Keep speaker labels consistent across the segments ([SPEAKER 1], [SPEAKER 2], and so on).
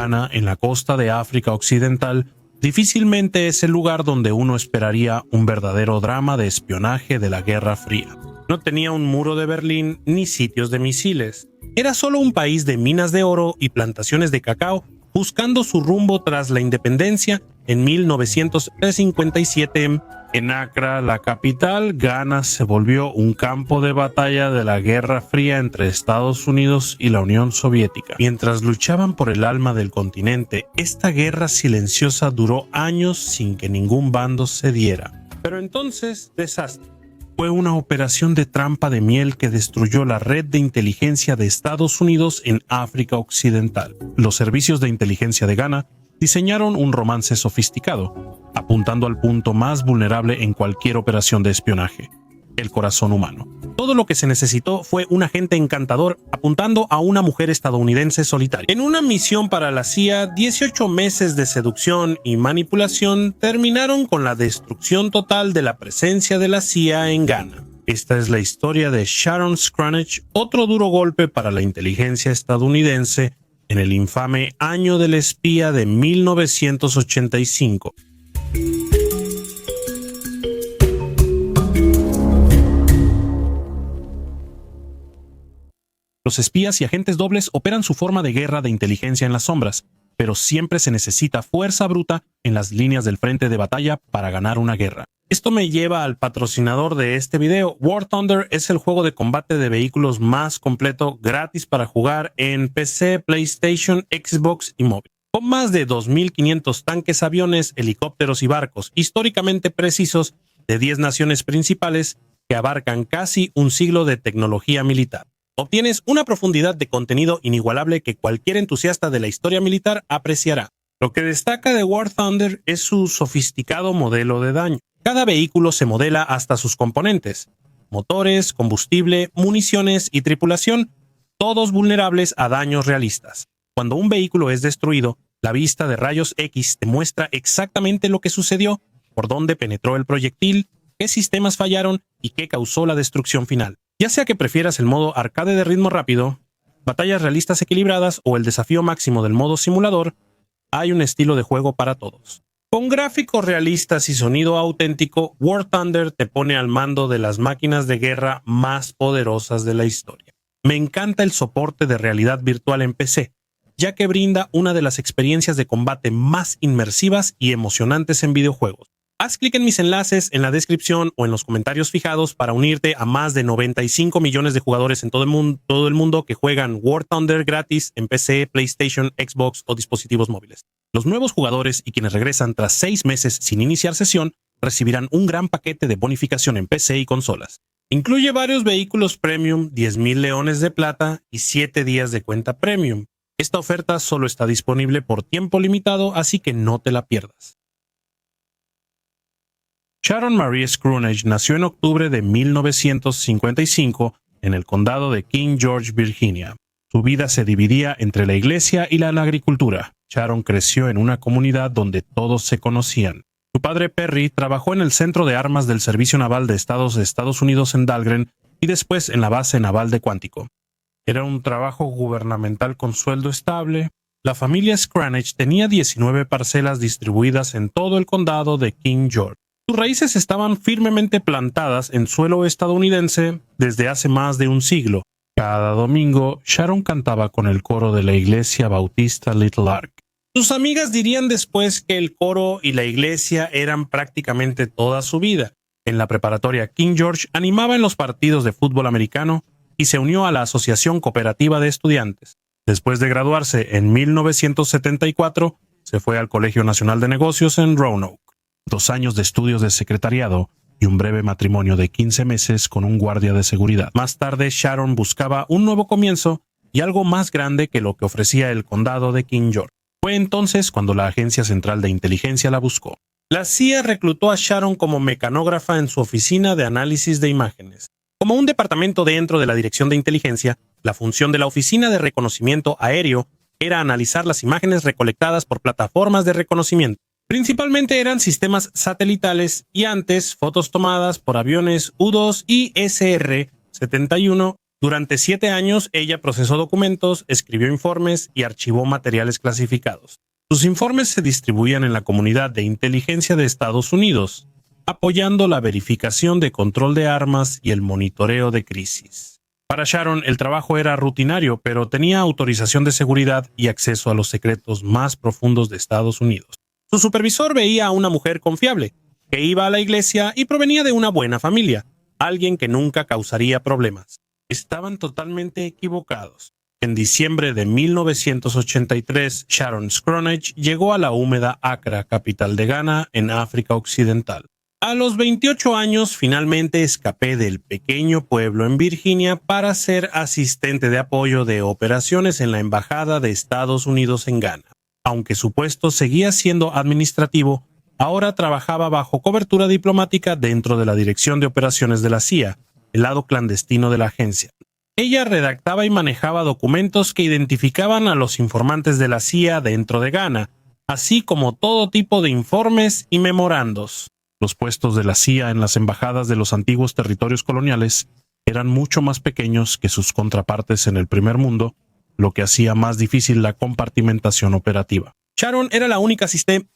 [SPEAKER 1] Ghana, en la costa de África Occidental, difícilmente es el lugar donde uno esperaría un verdadero drama de espionaje de la Guerra Fría. No tenía un muro de Berlín ni sitios de misiles. Era solo un país de minas de oro y plantaciones de cacao buscando su rumbo tras la independencia en 1957. En Accra, la capital, Ghana se volvió un campo de batalla de la Guerra Fría entre Estados Unidos y la Unión Soviética. Mientras luchaban por el alma del continente, esta guerra silenciosa duró años sin que ningún bando cediera. Pero entonces, desastre. Fue una operación de trampa de miel que destruyó la red de inteligencia de Estados Unidos en África Occidental. Los servicios de inteligencia de Ghana diseñaron un romance sofisticado, apuntando al punto más vulnerable en cualquier operación de espionaje: el corazón humano. Todo lo que se necesitó fue un agente encantador apuntando a una mujer estadounidense solitaria. En una misión para la CIA, 18 meses de seducción y manipulación terminaron con la destrucción total de la presencia de la CIA en Ghana. Esta es la historia de Sharon Scrunich, otro duro golpe para la inteligencia estadounidense en el infame año del espía de 1985. Los espías y agentes dobles operan su forma de guerra de inteligencia en las sombras, pero siempre se necesita fuerza bruta en las líneas del frente de batalla para ganar una guerra. Esto me lleva al patrocinador de este video. War Thunder es el juego de combate de vehículos más completo gratis para jugar en PC, PlayStation, Xbox y móvil. Con más de 2.500 tanques, aviones, helicópteros y barcos históricamente precisos de 10 naciones principales que abarcan casi un siglo de tecnología militar. Obtienes una profundidad de contenido inigualable que cualquier entusiasta de la historia militar apreciará. Lo que destaca de War Thunder es su sofisticado modelo de daño. Cada vehículo se modela hasta sus componentes: motores, combustible, municiones y tripulación, todos vulnerables a daños realistas. Cuando un vehículo es destruido, la vista de rayos X te muestra exactamente lo que sucedió, por dónde penetró el proyectil, qué sistemas fallaron y qué causó la destrucción final. Ya sea que prefieras el modo arcade de ritmo rápido, batallas realistas equilibradas o el desafío máximo del modo simulador, hay un estilo de juego para todos. Con gráficos realistas y sonido auténtico, War Thunder te pone al mando de las máquinas de guerra más poderosas de la historia. Me encanta el soporte de realidad virtual en PC, ya que brinda una de las experiencias de combate más inmersivas y emocionantes en videojuegos. Haz clic en mis enlaces en la descripción o en los comentarios fijados para unirte a más de 95 millones de jugadores en todo el mundo que juegan War Thunder gratis en PC, PlayStation, Xbox o dispositivos móviles. Los nuevos jugadores y quienes regresan tras 6 meses sin iniciar sesión recibirán un gran paquete de bonificación en PC y consolas. Incluye varios vehículos premium, 10,000 leones de plata y 7 días de cuenta premium. Esta oferta solo está disponible por tiempo limitado, así que no te la pierdas. Sharon Marie Scrunich nació en octubre de 1955 en el condado de King George, Virginia. Su vida se dividía entre la iglesia y la agricultura. Sharon creció en una comunidad donde todos se conocían. Su padre Perry trabajó en el Centro de Armas del Servicio Naval de Estados Unidos en Dahlgren y después en la base naval de Quantico. Era un trabajo gubernamental con sueldo estable. La familia Scrunich tenía 19 parcelas distribuidas en todo el condado de King George. Sus raíces estaban firmemente plantadas en suelo estadounidense desde hace más de un siglo. Cada domingo, Sharon cantaba con el coro de la iglesia bautista Little Ark. Sus amigas dirían después que el coro y la iglesia eran prácticamente toda su vida. En la preparatoria King George animaba en los partidos de fútbol americano y se unió a la Asociación Cooperativa de Estudiantes. Después de graduarse en 1974, se fue al Colegio Nacional de Negocios en Roanoke. 2 años de estudios de secretariado y un breve matrimonio de 15 meses con un guardia de seguridad. Más tarde, Sharon buscaba un nuevo comienzo y algo más grande que lo que ofrecía el condado de King George. Fue entonces cuando la Agencia Central de Inteligencia la buscó. La CIA reclutó a Sharon como mecanógrafa en su oficina de análisis de imágenes. Como un departamento dentro de la Dirección de Inteligencia, la función de la Oficina de Reconocimiento Aéreo era analizar las imágenes recolectadas por plataformas de reconocimiento. Principalmente eran sistemas satelitales y antes fotos tomadas por aviones U-2 y SR-71 Durante 7 años, ella procesó documentos, escribió informes y archivó materiales clasificados. Sus informes se distribuían en la comunidad de inteligencia de Estados Unidos, apoyando la verificación de control de armas y el monitoreo de crisis. Para Sharon, el trabajo era rutinario, pero tenía autorización de seguridad y acceso a los secretos más profundos de Estados Unidos. Su supervisor veía a una mujer confiable, que iba a la iglesia y provenía de una buena familia, alguien que nunca causaría problemas. Estaban totalmente equivocados. En diciembre de 1983, Sharon Scronage llegó a la húmeda Accra, capital de Ghana, en África Occidental. A los 28 años, finalmente escapé del pequeño pueblo en Virginia para ser asistente de apoyo de operaciones en la Embajada de Estados Unidos en Ghana. Aunque su puesto seguía siendo administrativo, ahora trabajaba bajo cobertura diplomática dentro de la Dirección de Operaciones de la CIA, el lado clandestino de la agencia. Ella redactaba y manejaba documentos que identificaban a los informantes de la CIA dentro de Ghana, así como todo tipo de informes y memorandos. Los puestos de la CIA en las embajadas de los antiguos territorios coloniales eran mucho más pequeños que sus contrapartes en el primer mundo, lo que hacía más difícil la compartimentación operativa. Sharon era la única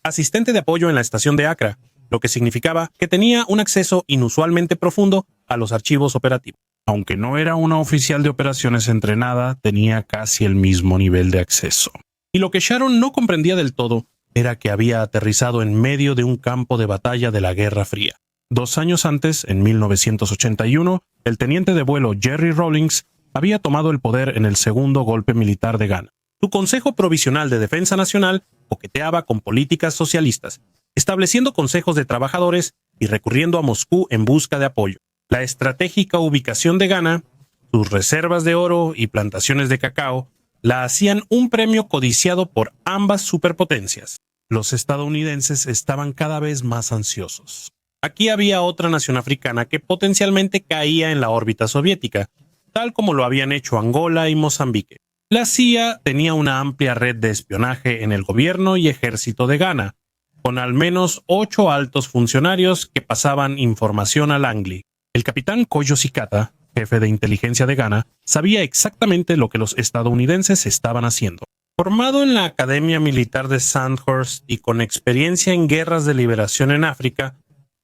[SPEAKER 1] asistente de apoyo en la estación de Accra, lo que significaba que tenía un acceso inusualmente profundo a los archivos operativos. Aunque no era una oficial de operaciones entrenada, tenía casi el mismo nivel de acceso. Y lo que Sharon no comprendía del todo era que había aterrizado en medio de un campo de batalla de la Guerra Fría. 2 años antes, en 1981, el teniente de vuelo Jerry Rawlings había tomado el poder en el segundo golpe militar de Ghana. Su Consejo Provisional de Defensa Nacional coqueteaba con políticas socialistas, estableciendo consejos de trabajadores y recurriendo a Moscú en busca de apoyo. La estratégica ubicación de Ghana, sus reservas de oro y plantaciones de cacao, la hacían un premio codiciado por ambas superpotencias. Los estadounidenses estaban cada vez más ansiosos. Aquí había otra nación africana que potencialmente caía en la órbita soviética, tal como lo habían hecho Angola y Mozambique. La CIA tenía una amplia red de espionaje en el gobierno y ejército de Ghana, con al menos 8 altos funcionarios que pasaban información al Langley. El capitán Kojo Sikata, jefe de inteligencia de Ghana, sabía exactamente lo que los estadounidenses estaban haciendo. Formado en la Academia Militar de Sandhurst y con experiencia en guerras de liberación en África,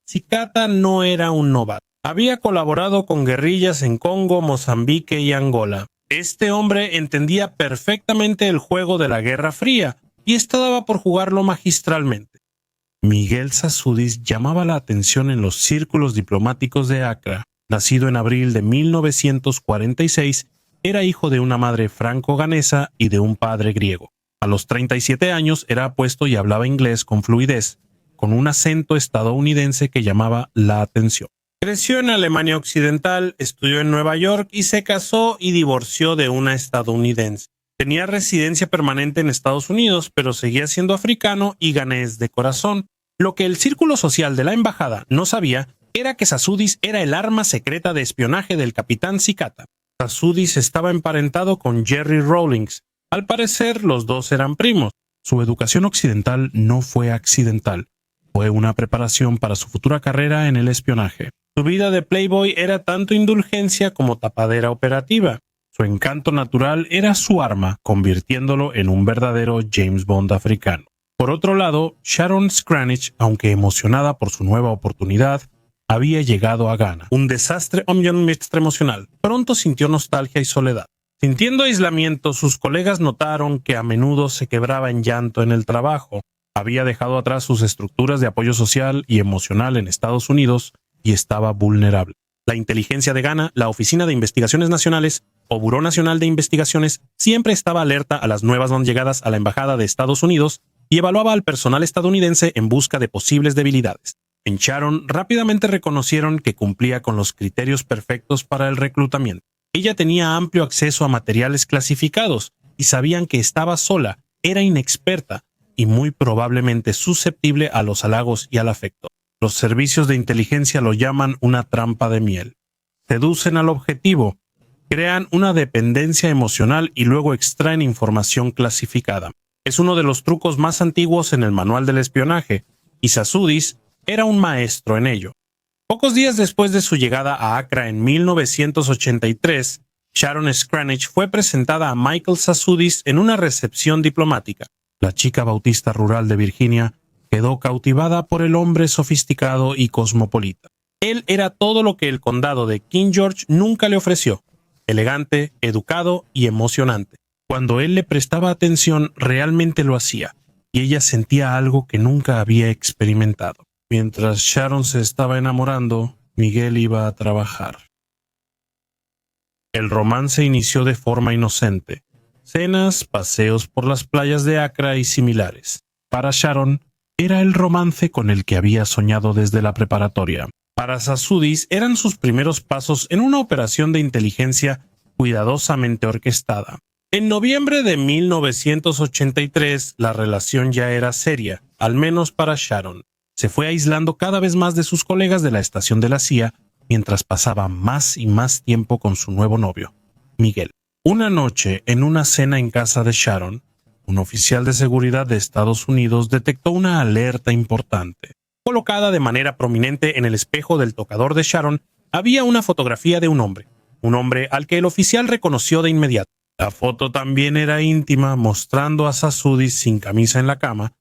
[SPEAKER 1] Sikata no era un novato. Había colaborado con guerrillas en Congo, Mozambique y Angola. Este hombre entendía perfectamente el juego de la Guerra Fría y estaba por jugarlo magistralmente. Miguel Sassoudis llamaba la atención en los círculos diplomáticos de Accra. Nacido en abril de 1946, era hijo de una madre franco-ganesa y de un padre griego. A los 37 años era apuesto y hablaba inglés con fluidez, con un acento estadounidense que llamaba la atención. Creció en Alemania Occidental, estudió en Nueva York y se casó y divorció de una estadounidense. Tenía residencia permanente en Estados Unidos, pero seguía siendo africano y ganés de corazón. Lo que el círculo social de la embajada no sabía era que Sassoudis era el arma secreta de espionaje del capitán Sikata. Sassoudis estaba emparentado con Jerry Rawlings. Al parecer, los dos eran primos. Su educación occidental no fue accidental. Fue una preparación para su futura carrera en el espionaje. Su vida de playboy era tanto indulgencia como tapadera operativa. Su encanto natural era su arma, convirtiéndolo en un verdadero James Bond africano. Por otro lado, Sharon Scranage, aunque emocionada por su nueva oportunidad, había llegado a Ghana. Un desastre emocional. Pronto sintió nostalgia y soledad. Sintiendo aislamiento, sus colegas notaron que a menudo se quebraba en llanto en el trabajo. Había dejado atrás sus estructuras de apoyo social y emocional en Estados Unidos y estaba vulnerable. La inteligencia de Ghana, la Oficina de Investigaciones Nacionales o Buró Nacional de Investigaciones siempre estaba alerta a las nuevas llegadas a la Embajada de Estados Unidos y evaluaba al personal estadounidense en busca de posibles debilidades. En Sharon rápidamente reconocieron que cumplía con los criterios perfectos para el reclutamiento. Ella tenía amplio acceso a materiales clasificados y sabían que estaba sola, era inexperta y muy probablemente susceptible a los halagos y al afecto. Los servicios de inteligencia lo llaman una trampa de miel. Seducen al objetivo, crean una dependencia emocional y luego extraen información clasificada. Es uno de los trucos más antiguos en el manual del espionaje, y Sassoudis era un maestro en ello. Pocos días después de su llegada a Accra en 1983, Sharon Scranage fue presentada a Michael Sassoudis en una recepción diplomática. La chica bautista rural de Virginia quedó cautivada por el hombre sofisticado y cosmopolita. Él era todo lo que el condado de King George nunca le ofreció: elegante, educado y emocionante. Cuando él le prestaba atención, realmente lo hacía, y ella sentía algo que nunca había experimentado. Mientras Sharon se estaba enamorando, Miguel iba a trabajar. El romance inició de forma inocente: cenas, paseos por las playas de Accra y similares. Para Sharon, era el romance con el que había soñado desde la preparatoria. Para Sassoudis eran sus primeros pasos en una operación de inteligencia cuidadosamente orquestada. En noviembre de 1983, la relación ya era seria, al menos para Sharon. Se fue aislando cada vez más de sus colegas de la estación de la CIA mientras pasaba más y más tiempo con su nuevo novio, Miguel. Una noche, en una cena en casa de Sharon, un oficial de seguridad de Estados Unidos detectó una alerta importante. Colocada de manera prominente en el espejo del tocador de Sharon, había una fotografía de un hombre al que el oficial reconoció de inmediato. La foto también era íntima, mostrando a Sassoudis sin camisa en la cama,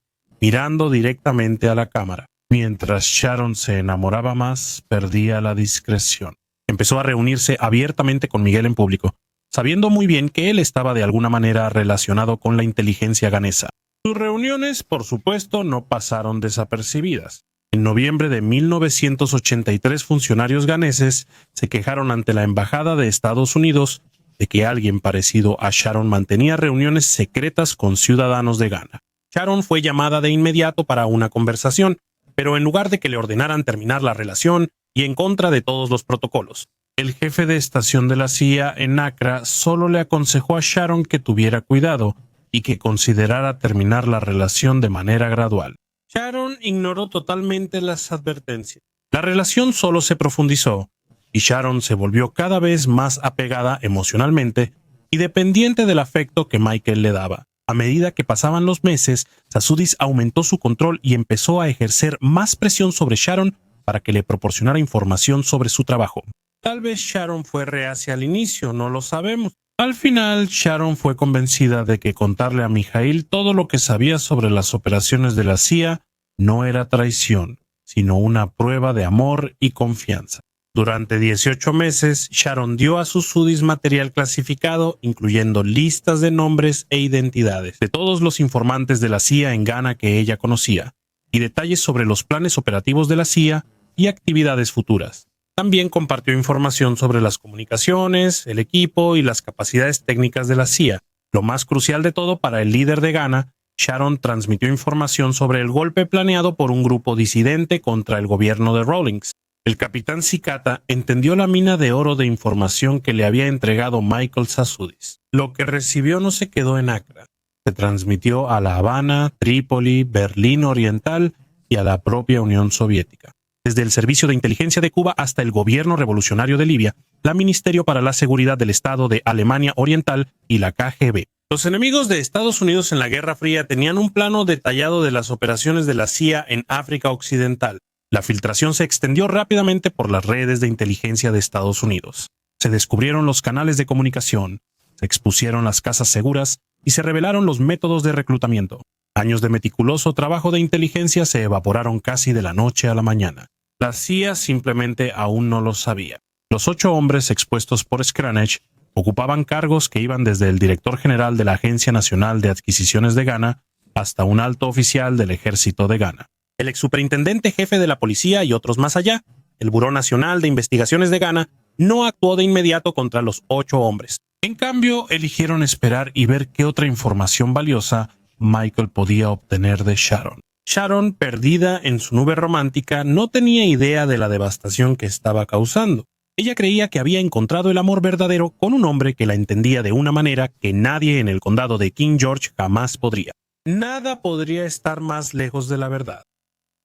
[SPEAKER 1] mirando directamente a la cámara. Mientras Sharon se enamoraba más, perdía la discreción. Empezó a reunirse abiertamente con Miguel en público, sabiendo muy bien que él estaba de alguna manera relacionado con la inteligencia ganesa. Sus reuniones, por supuesto, no pasaron desapercibidas. En noviembre de 1983, funcionarios ganeses se quejaron ante la Embajada de Estados Unidos de que alguien parecido a Sharon mantenía reuniones secretas con ciudadanos de Ghana. Sharon fue llamada de inmediato para una conversación, pero en lugar de que le ordenaran terminar la relación y en contra de todos los protocolos, el jefe de estación de la CIA en Accra solo le aconsejó a Sharon que tuviera cuidado y que considerara terminar la relación de manera gradual. Sharon ignoró totalmente las advertencias. La relación solo se profundizó, y Sharon se volvió cada vez más apegada emocionalmente y dependiente del afecto que Michael le daba. A medida que pasaban los meses, Sassoudis aumentó su control y empezó a ejercer más presión sobre Sharon para que le proporcionara información sobre su trabajo. Tal vez Sharon fue reacia al inicio, no lo sabemos. Al final, Sharon fue convencida de que contarle a Mijail todo lo que sabía sobre las operaciones de la CIA no era traición, sino una prueba de amor y confianza. Durante 18 meses, Sharon dio a Sassoudis material clasificado, incluyendo listas de nombres e identidades de todos los informantes de la CIA en Ghana que ella conocía, y detalles sobre los planes operativos de la CIA y actividades futuras. También compartió información sobre las comunicaciones, el equipo y las capacidades técnicas de la CIA. Lo más crucial de todo para el líder de Ghana, Sharon transmitió información sobre el golpe planeado por un grupo disidente contra el gobierno de Rawlings. El capitán Cicata entendió la mina de oro de información que le había entregado Michael Sassoudis. Lo que recibió no se quedó en Accra. Se transmitió a La Habana, Trípoli, Berlín Oriental y a la propia Unión Soviética. Desde el Servicio de Inteligencia de Cuba hasta el Gobierno Revolucionario de Libia, la Ministerio para la Seguridad del Estado de Alemania Oriental y la KGB. Los enemigos de Estados Unidos en la Guerra Fría tenían un plano detallado de las operaciones de la CIA en África Occidental. La filtración se extendió rápidamente por las redes de inteligencia de Estados Unidos. Se descubrieron los canales de comunicación, se expusieron las casas seguras y se revelaron los métodos de reclutamiento. Años de meticuloso trabajo de inteligencia se evaporaron casi de la noche a la mañana. La CIA simplemente aún no lo sabía. Los 8 hombres expuestos por Scranage ocupaban cargos que iban desde el director general de la Agencia Nacional de Adquisiciones de Ghana hasta un alto oficial del Ejército de Ghana. El exsuperintendente jefe de la policía y otros más allá, el Buró Nacional de Investigaciones de Ghana, no actuó de inmediato contra los 8 hombres. En cambio, eligieron esperar y ver qué otra información valiosa Michael podía obtener de Sharon. Sharon, perdida en su nube romántica, no tenía idea de la devastación que estaba causando. Ella creía que había encontrado el amor verdadero con un hombre que la entendía de una manera que nadie en el condado de King George jamás podría. Nada podría estar más lejos de la verdad.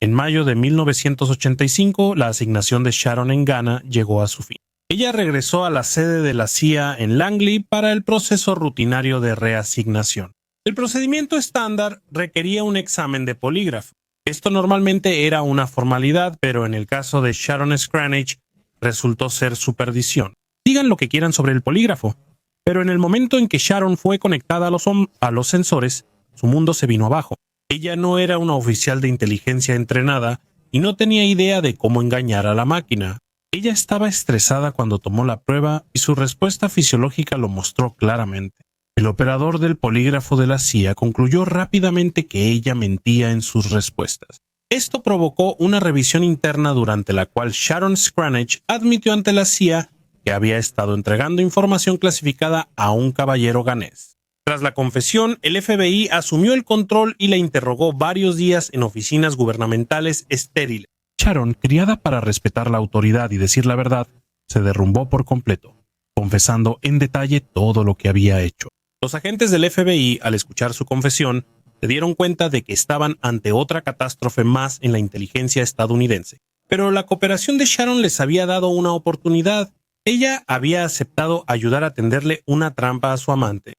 [SPEAKER 1] En mayo de 1985, la asignación de Sharon en Ghana llegó a su fin. Ella regresó a la sede de la CIA en Langley para el proceso rutinario de reasignación. El procedimiento estándar requería un examen de polígrafo. Esto normalmente era una formalidad, pero en el caso de Sharon Scranage resultó ser su perdición. digan lo que quieran sobre el polígrafo. Pero en el momento en que Sharon fue conectada a los sensores, su mundo se vino abajo. Ella no era una oficial de inteligencia entrenada y no tenía idea de cómo engañar a la máquina. Ella estaba estresada cuando tomó la prueba y su respuesta fisiológica lo mostró claramente. El operador del polígrafo de la CIA concluyó rápidamente que ella mentía en sus respuestas. Esto provocó una revisión interna durante la cual Sharon Scranage admitió ante la CIA que había estado entregando información clasificada a un caballero ganés. Tras la confesión, el FBI asumió el control y la interrogó varios días en oficinas gubernamentales estériles. Sharon, criada para respetar la autoridad y decir la verdad, se derrumbó por completo, confesando en detalle todo lo que había hecho. Los agentes del FBI, al escuchar su confesión, se dieron cuenta de que estaban ante otra catástrofe más en la inteligencia estadounidense. Pero la cooperación de Sharon les había dado una oportunidad. Ella había aceptado ayudar a tenderle una trampa a su amante.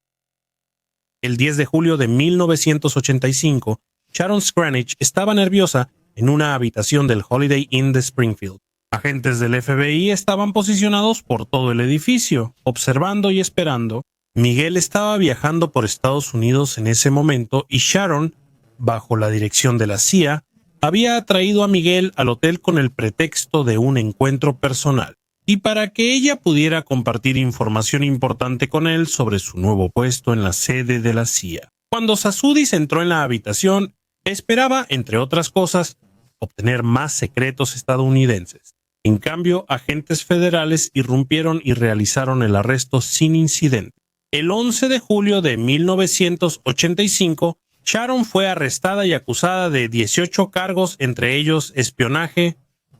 [SPEAKER 1] El 10 de julio de 1985, Sharon Scranage estaba nerviosa en una habitación del Holiday Inn de Springfield. Agentes del FBI estaban posicionados por todo el edificio, observando y esperando. Miguel estaba viajando por Estados Unidos en ese momento y Sharon, bajo la dirección de la CIA, había atraído a Miguel al hotel con el pretexto de un encuentro personal y para que ella pudiera compartir información importante con él sobre su nuevo puesto en la sede de la CIA. Cuando Sassoudis entró en la habitación, esperaba, entre otras cosas, obtener más secretos estadounidenses. En cambio, agentes federales irrumpieron y realizaron el arresto sin incidente. El 11 de julio de 1985, Sharon fue arrestada y acusada de 18 cargos, entre ellos espionaje,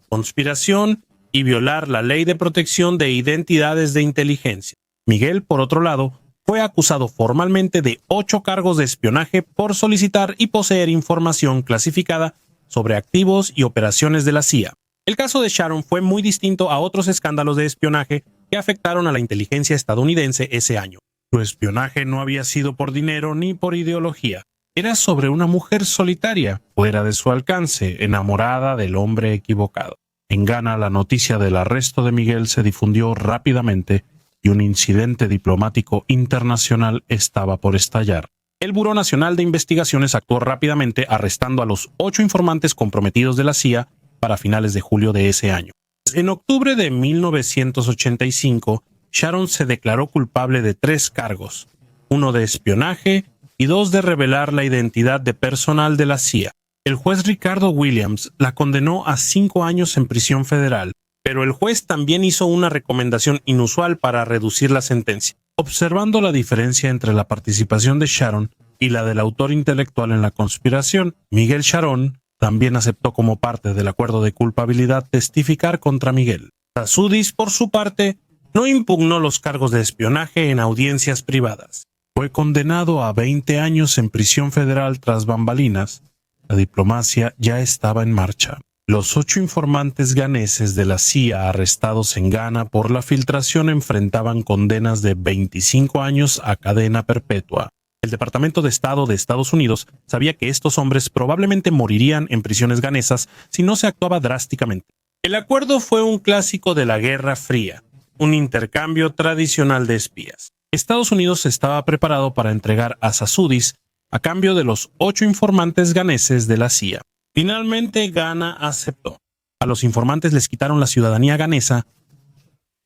[SPEAKER 1] conspiración y violar la Ley de Protección de Identidades de Inteligencia. Miguel, por otro lado, fue acusado formalmente de 8 cargos de espionaje por solicitar y poseer información clasificada sobre activos y operaciones de la CIA. El caso de Sharon fue muy distinto a otros escándalos de espionaje que afectaron a la inteligencia estadounidense ese año. Su espionaje no había sido por dinero ni por ideología. Era sobre una mujer solitaria, fuera de su alcance, enamorada del hombre equivocado. En Ghana, la noticia del arresto de Miguel se difundió rápidamente y un incidente diplomático internacional estaba por estallar. El Buró Nacional de Investigaciones actuó rápidamente arrestando a los 8 informantes comprometidos de la CIA para finales de julio de ese año. En octubre de 1985, Sharon se declaró culpable de 3 cargos, uno de espionaje y 2 de revelar la identidad de personal de la CIA. El juez Ricardo Williams la condenó a 5 años en prisión federal, pero el juez también hizo una recomendación inusual para reducir la sentencia. Observando la diferencia entre la participación de Sharon y la del autor intelectual en la conspiración, Miguel Sharon también aceptó como parte del acuerdo de culpabilidad testificar contra Miguel. Sassoudis, por su parte, no impugnó los cargos de espionaje en audiencias privadas. Fue condenado a 20 años en prisión federal tras bambalinas. La diplomacia ya estaba en marcha. Los 8 informantes ganeses de la CIA arrestados en Ghana por la filtración enfrentaban condenas de 25 años a cadena perpetua. El Departamento de Estado de Estados Unidos sabía que estos hombres probablemente morirían en prisiones ganesas si no se actuaba drásticamente. El acuerdo fue un clásico de la Guerra Fría, un intercambio tradicional de espías. Estados Unidos estaba preparado para entregar a Sassoudis a cambio de los 8 informantes ganeses de la CIA. Finalmente, Ghana aceptó. A los informantes les quitaron la ciudadanía ganesa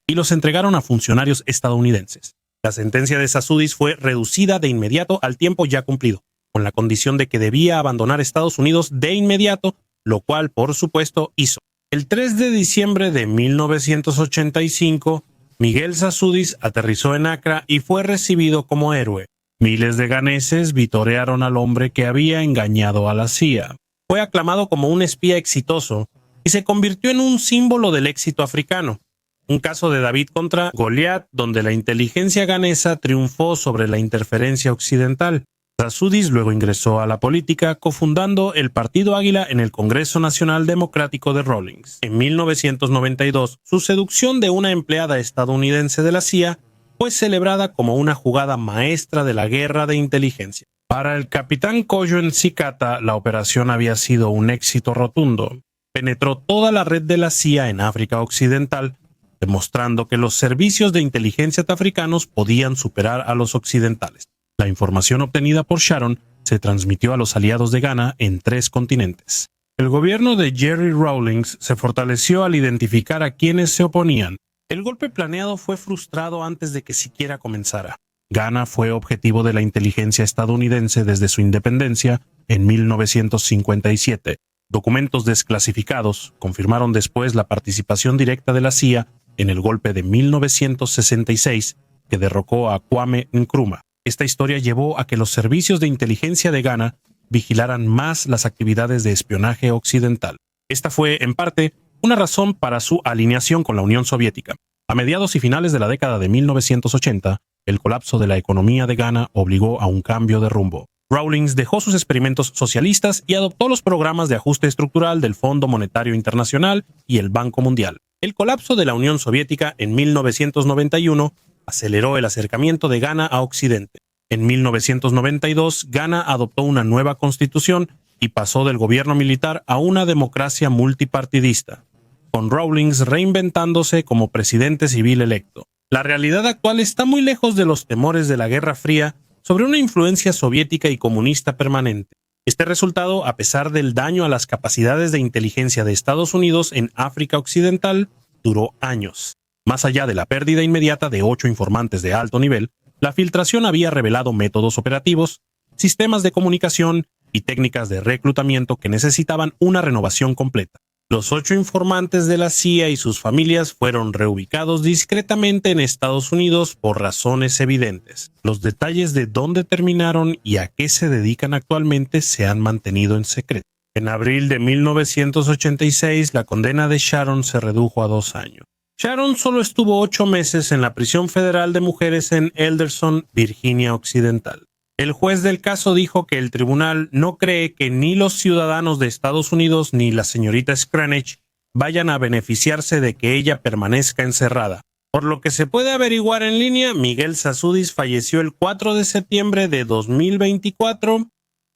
[SPEAKER 1] y los entregaron a funcionarios estadounidenses. La sentencia de Sassoudis fue reducida de inmediato al tiempo ya cumplido, con la condición de que debía abandonar Estados Unidos de inmediato, lo cual, por supuesto, hizo. El 3 de diciembre de 1985, Miguel Sassoudis aterrizó en Accra y fue recibido como héroe. Miles de ganeses vitorearon al hombre que había engañado a la CIA. Fue aclamado como un espía exitoso y se convirtió en un símbolo del éxito africano. Un caso de David contra Goliat, donde la inteligencia ganesa triunfó sobre la interferencia occidental. Sassoudis luego ingresó a la política, cofundando el Partido Águila en el Congreso Nacional Democrático de Rawlings. En 1992, su seducción de una empleada estadounidense de la CIA fue celebrada como una jugada maestra de la guerra de inteligencia. Para el capitán Kojo Nzikata, la operación había sido un éxito rotundo. Penetró toda la red de la CIA en África Occidental, demostrando que los servicios de inteligencia africanos podían superar a los occidentales. La información obtenida por Sharon se transmitió a los aliados de Ghana en 3 continentes. El gobierno de Jerry Rawlings se fortaleció al identificar a quienes se oponían. El golpe planeado fue frustrado antes de que siquiera comenzara. Ghana fue objetivo de la inteligencia estadounidense desde su independencia en 1957. Documentos desclasificados confirmaron después la participación directa de la CIA en el golpe de 1966 que derrocó a Kwame Nkrumah. Esta historia llevó a que los servicios de inteligencia de Ghana vigilaran más las actividades de espionaje occidental. Esta fue, en parte, una razón para su alineación con la Unión Soviética. A mediados y finales de la década de 1980, el colapso de la economía de Ghana obligó a un cambio de rumbo. Rawlings dejó sus experimentos socialistas y adoptó los programas de ajuste estructural del Fondo Monetario Internacional y el Banco Mundial. El colapso de la Unión Soviética en 1991 aceleró el acercamiento de Ghana a Occidente. En 1992, Ghana adoptó una nueva constitución y pasó del gobierno militar a una democracia multipartidista, con Rawlings reinventándose como presidente civil electo. La realidad actual está muy lejos de los temores de la Guerra Fría sobre una influencia soviética y comunista permanente. Este resultado, a pesar del daño a las capacidades de inteligencia de Estados Unidos en África Occidental, duró años. Más allá de la pérdida inmediata de 8 informantes de alto nivel, la filtración había revelado métodos operativos, sistemas de comunicación y técnicas de reclutamiento que necesitaban una renovación completa. Los 8 informantes de la CIA y sus familias fueron reubicados discretamente en Estados Unidos por razones evidentes. Los detalles de dónde terminaron y a qué se dedican actualmente se han mantenido en secreto. En abril de 1986, la condena de Sharon se redujo a 2 años. Sharon solo estuvo 8 meses en la prisión federal de mujeres en Elderson, Virginia Occidental. El juez del caso dijo que el tribunal no cree que ni los ciudadanos de Estados Unidos ni la señorita Scranage vayan a beneficiarse de que ella permanezca encerrada. Por lo que se puede averiguar en línea, Miguel Sasudis falleció el 4 de septiembre de 2024.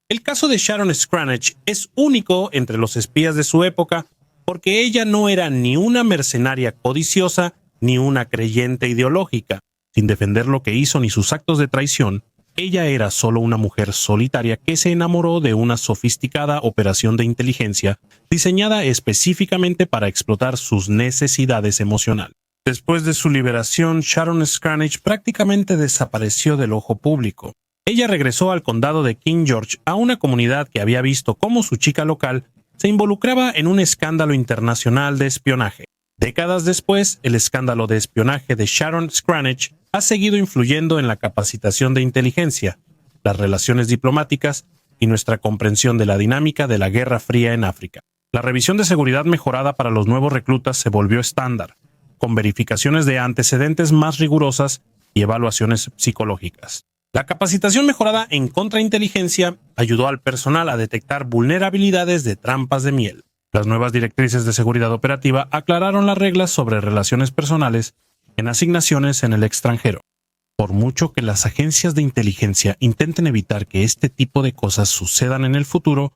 [SPEAKER 1] El caso de Sharon Scranage es único entre los espías de su época porque ella no era ni una mercenaria codiciosa ni una creyente ideológica. Sin defender lo que hizo ni sus actos de traición, ella era solo una mujer solitaria que se enamoró de una sofisticada operación de inteligencia diseñada específicamente para explotar sus necesidades emocionales. Después de su liberación, Sharon Scranage prácticamente desapareció del ojo público. Ella regresó al condado de King George, a una comunidad que había visto cómo su chica local se involucraba en un escándalo internacional de espionaje. Décadas después, el escándalo de espionaje de Sharon Scranage ha seguido influyendo en la capacitación de inteligencia, las relaciones diplomáticas y nuestra comprensión de la dinámica de la Guerra Fría en África. La revisión de seguridad mejorada para los nuevos reclutas se volvió estándar, con verificaciones de antecedentes más rigurosas y evaluaciones psicológicas. La capacitación mejorada en contrainteligencia ayudó al personal a detectar vulnerabilidades de trampas de miel. Las nuevas directrices de seguridad operativa aclararon las reglas sobre relaciones personales en asignaciones en el extranjero. Por mucho que las agencias de inteligencia intenten evitar que este tipo de cosas sucedan en el futuro,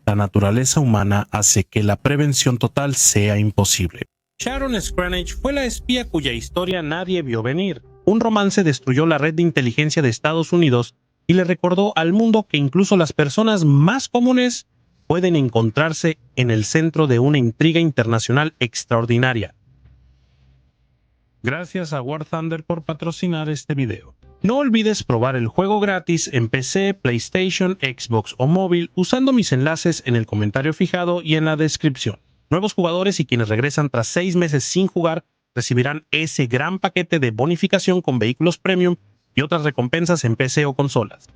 [SPEAKER 1] la naturaleza humana hace que la prevención total sea imposible. Sharon Scranage fue la espía cuya historia nadie vio venir. Un romance destruyó la red de inteligencia de Estados Unidos y le recordó al mundo que incluso las personas más comunes pueden encontrarse en el centro de una intriga internacional extraordinaria. Gracias a War Thunder por patrocinar este video. No olvides probar el juego gratis en PC, PlayStation, Xbox o móvil usando mis enlaces en el comentario fijado y en la descripción. Nuevos jugadores y quienes regresan tras 6 meses sin jugar recibirán ese gran paquete de bonificación con vehículos premium y otras recompensas en PC o consolas.